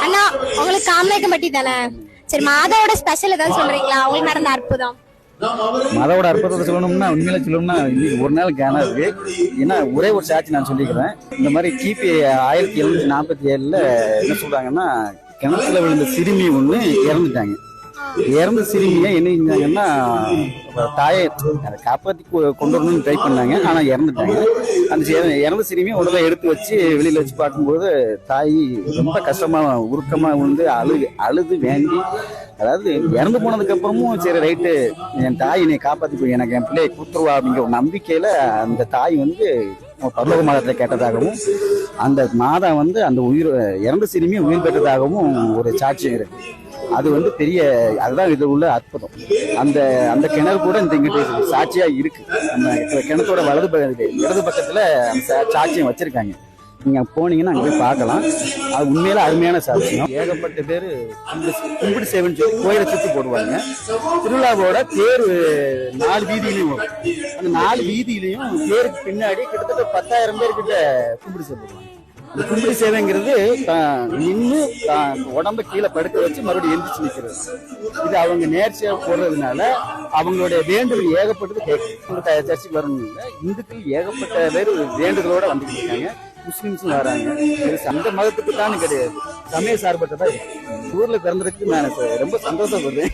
அண்ணா உங்களுக்கு காமநாயக்கம்பட்டி தானே? சரி, மாதாவோட ஸ்பெஷல் ஏதாவது சொல்றீங்களா? உங்களுக்கு நடந்த அற்புதம். மாதாவோட அற்புதத்தை சொல்லணும்னா உண்மையில சொல்லணும்னா இன்னைக்கு ஒரு நாள் கேனா இருக்கு. ஏன்னா ஒரே ஒரு சாட்சி நான் சொல்லிக்கிறேன். இந்த மாதிரி கிபி 1747 என்ன சொல்றாங்கன்னா, கிணத்துல விழுந்த சிறுமி ஒண்ணு இறந்துட்டாங்க. இறந்த சிறுமியை என்ன செஞ்சாங்கன்னா, தாயை அதை காப்பாற்றி கொண்டு வரணும்னு ட்ரை பண்ணாங்க. ஆனா இறந்துட்டாங்க. அந்த இறந்த சிறுமியை உடலை எடுத்து வச்சு வெளியில வச்சு பார்க்கும்போது தாய் ரொம்ப கஷ்டமா உருக்கமா வந்து அழுது வேண்டி, அதாவது இறந்து போனதுக்கு அப்புறமும் சரி ரைட்டு என் தாய் என்னை காப்பாற்றி எனக்கு என் பிள்ளையை கொடுத்துருவா அப்படிங்கிற ஒரு நம்பிக்கையில அந்த தாய் வந்து பரலோக மாதத்தை கேட்டதாகவும், அந்த மாதா வந்து அந்த இறந்த சிறுமியை உயிர் பெற்றதாகவும் ஒரு சாட்சியம் இருக்கு. அது வந்து பெரிய, அதுதான் இது உள்ள அற்புதம். அந்த அந்த கிணறு கூட இந்த இங்கிட்ட சாட்சியா இருக்கு. அந்த கிணத்தோட இடது பக்கத்துல அந்த சாட்சியம் வச்சிருக்காங்க. நீங்க போனீங்கன்னா அங்க போய் பார்க்கலாம். அது உண்மையில அருமையான சாட்சியம். ஏகப்பட்ட பேரு கும்பிடு சேவைன்னு சொல்லி கோயிலை சுத்தி போடுவாங்க. திருவிழாவோட தேர் 4 வீதியிலையும் வரும். அந்த 4 வீதியிலையும் தேருக்கு பின்னாடி கிட்டத்தட்ட 10,000 பேர்கிட்ட கும்பிடு சேவை போடுவாங்க. அந்த கும்பிடு சேவைங்கிறது நின்று உடம்ப கீழே படுக்க வச்சு மறுபடியும் எந்திரிச்சு நிற்கிறது. இது அவங்க நேர்ச்சியா போடுறதுனால அவங்களுடைய வேண்டுதல் ஏகப்பட்டது கேட்கும். சர்ச்சைக்கு வரணும் இல்லை, இந்துக்கள் ஏகப்பட்ட பேர் வேண்டுதலோட வந்துட்டு இருக்காங்க. முஸ்லிம்ஸும் வராங்க. அந்த மதத்துக்கு தான் கிடையாது, சமய சார்பற்றதா ஊர்ல பிறந்ததுக்கு நான் ரொம்ப சந்தோஷப்படுறேன்.